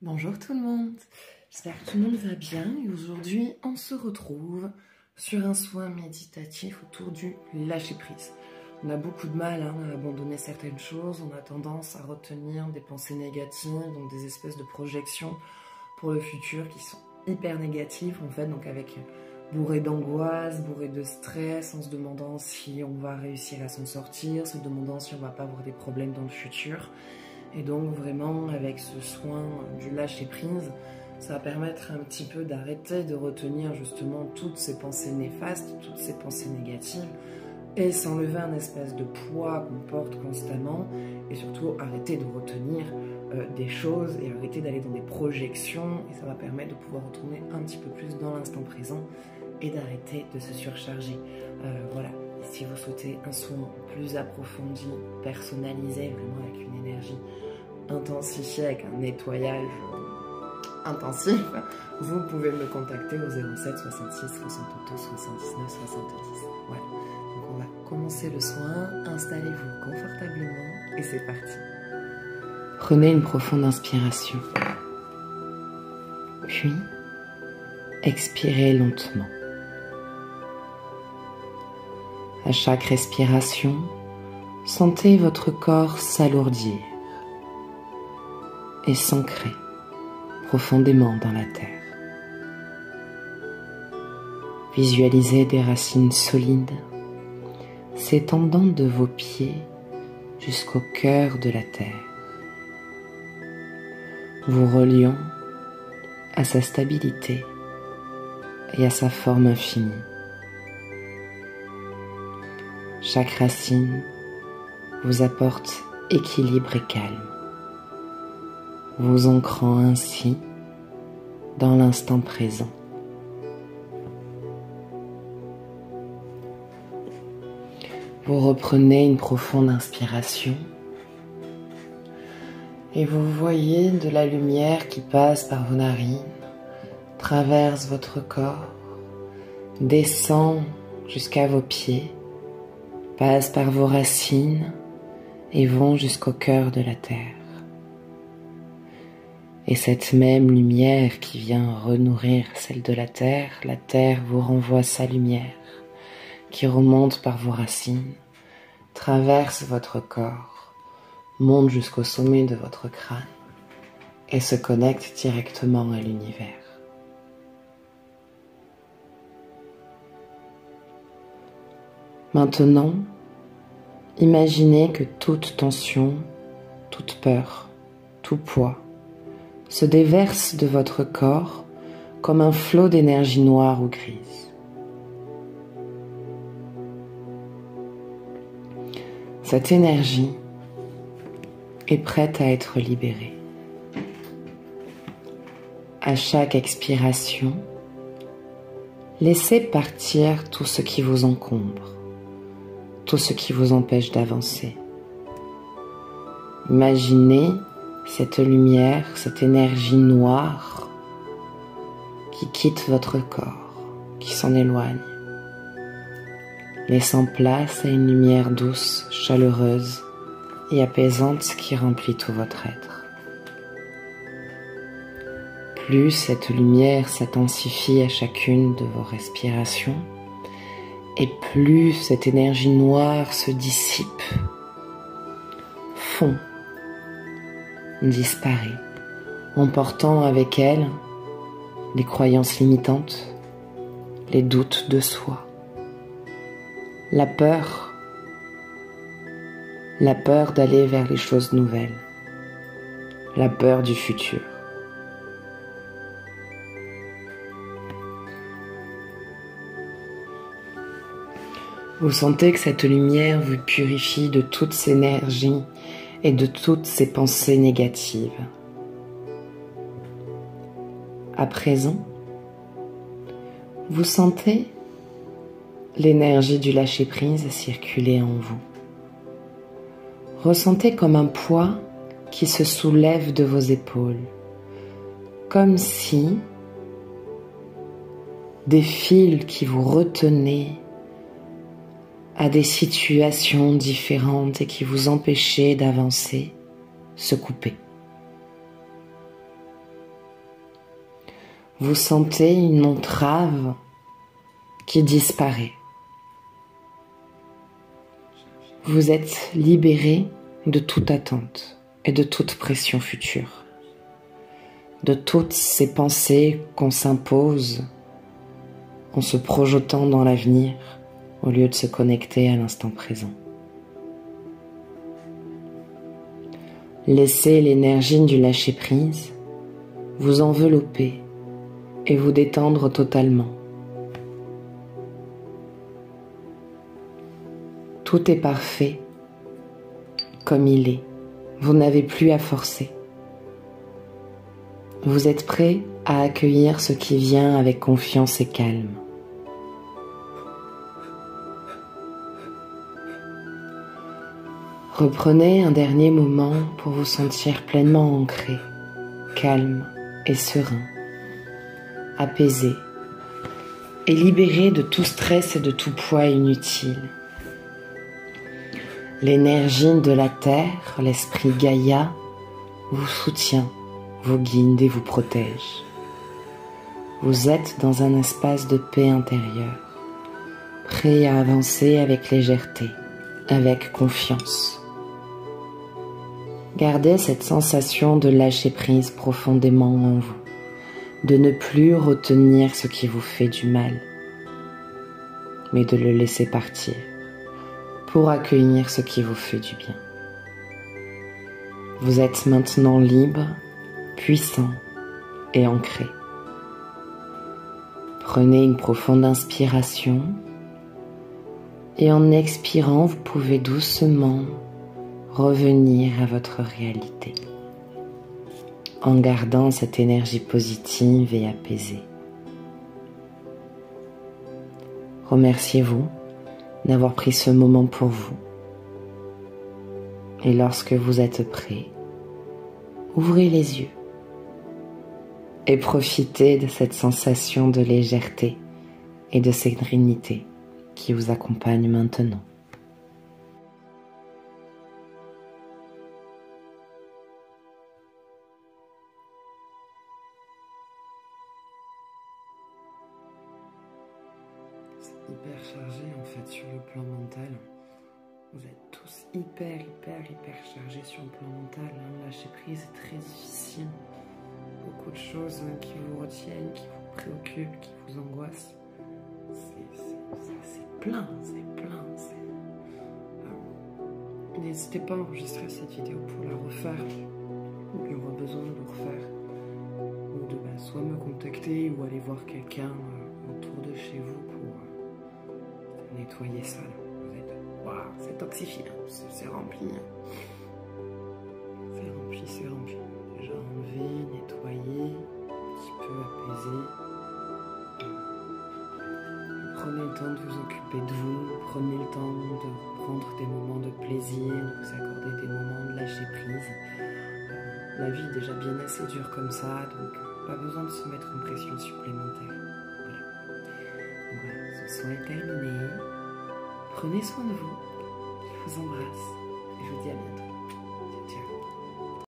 Bonjour tout le monde, j'espère que tout le monde va bien et aujourd'hui on se retrouve sur un soin méditatif autour du lâcher-prise. On a beaucoup de mal à abandonner certaines choses, on a tendance à retenir des pensées négatives, donc des espèces de projections pour le futur qui sont hyper négatives en fait, donc avec bourré d'angoisse, bourré de stress, en se demandant si on va réussir à s'en sortir, se demandant si on va pas avoir des problèmes dans le futur. Et donc vraiment avec ce soin du lâcher prise, ça va permettre un petit peu d'arrêter de retenir justement toutes ces pensées néfastes, toutes ces pensées négatives et s'enlever un espèce de poids qu'on porte constamment et surtout arrêter de retenir des choses et arrêter d'aller dans des projections et ça va permettre de pouvoir retourner un petit peu plus dans l'instant présent et d'arrêter de se surcharger. Voilà, et si vous souhaitez un soin plus approfondi, personnalisé, vraiment avec une énergie intensifiée, avec un nettoyage intensif, vous pouvez me contacter au 07 66 62 79 70. Voilà, donc on va commencer le soin, installez-vous confortablement et c'est parti. Prenez une profonde inspiration, puis expirez lentement. À chaque respiration, sentez votre corps s'alourdir et s'ancrer profondément dans la terre. Visualisez des racines solides s'étendant de vos pieds jusqu'au cœur de la terre, vous reliant à sa stabilité et à sa forme infinie. Chaque racine vous apporte équilibre et calme, vous ancrant ainsi dans l'instant présent. Vous reprenez une profonde inspiration et vous voyez de la lumière qui passe par vos narines, traverse votre corps, descend jusqu'à vos pieds, passe par vos racines et vont jusqu'au cœur de la terre. Et cette même lumière qui vient renourrir celle de la terre vous renvoie sa lumière qui remonte par vos racines, traverse votre corps, monte jusqu'au sommet de votre crâne et se connecte directement à l'univers. Maintenant, imaginez que toute tension, toute peur, tout poids se déverse de votre corps comme un flot d'énergie noire ou grise. Cette énergie est prête à être libérée. À chaque expiration, laissez partir tout ce qui vous encombre, tout ce qui vous empêche d'avancer. Imaginez cette lumière, cette énergie noire qui quitte votre corps, qui s'en éloigne, laissant place à une lumière douce, chaleureuse et apaisante qui remplit tout votre être. Plus cette lumière s'intensifie à chacune de vos respirations, et plus cette énergie noire se dissipe, fond, disparaît, emportant avec elle les croyances limitantes, les doutes de soi, la peur d'aller vers les choses nouvelles, la peur du futur. Vous sentez que cette lumière vous purifie de toute cette énergie et de toutes ces pensées négatives. À présent, vous sentez l'énergie du lâcher-prise circuler en vous. Ressentez comme un poids qui se soulève de vos épaules, comme si des fils qui vous retenaient à des situations différentes et qui vous empêchaient d'avancer se coupaient. vous sentez une entrave qui disparaît. Vous êtes libéré de toute attente et de toute pression future, de toutes ces pensées qu'on s'impose en se projetant dans l'avenir au lieu de se connecter à l'instant présent. Laissez l'énergie du lâcher-prise vous envelopper et vous détendre totalement. Tout est parfait comme il est. Vous n'avez plus à forcer. Vous êtes prêt à accueillir ce qui vient avec confiance et calme. Reprenez un dernier moment pour vous sentir pleinement ancré, calme et serein, apaisé et libéré de tout stress et de tout poids inutile. L'énergie de la Terre, l'esprit Gaïa, vous soutient, vous guide et vous protège. Vous êtes dans un espace de paix intérieure, prêt à avancer avec légèreté, avec confiance. Gardez cette sensation de lâcher prise profondément en vous, de ne plus retenir ce qui vous fait du mal, mais de le laisser partir pour accueillir ce qui vous fait du bien. Vous êtes maintenant libre, puissant et ancré. Prenez une profonde inspiration et en expirant, vous pouvez doucement revenir à votre réalité en gardant cette énergie positive et apaisée. Remerciez-vous d'avoir pris ce moment pour vous. Et lorsque vous êtes prêt, ouvrez les yeux et profitez de cette sensation de légèreté et de sérénité qui vous accompagne maintenant. C'est hyper chargé en fait sur le plan mental. Vous êtes tous hyper chargés sur le plan mental. Lâcher prise est très difficile. Beaucoup de choses qui vous retiennent, qui vous préoccupent, qui vous angoissent. C'est plein. N'hésitez pas à enregistrer cette vidéo pour la refaire. Il y aura besoin de le refaire. Ou de soit me contacter ou aller voir quelqu'un autour de chez vous pour nettoyer ça. Vous êtes, waouh, c'est toxifié, c'est rempli. C'est rempli. Déjà enlevé, nettoyé, un petit peu apaisé. Prenez le temps de vous occuper de vous, prenez le temps de prendre des moments de plaisir, de vous accorder des moments de lâcher prise. La vie est déjà bien assez dure comme ça, donc pas besoin de se mettre une pression supplémentaire. Voilà. Donc voilà, ce soin est terminé. Prenez soin de vous. Je vous embrasse et je vous dis à bientôt.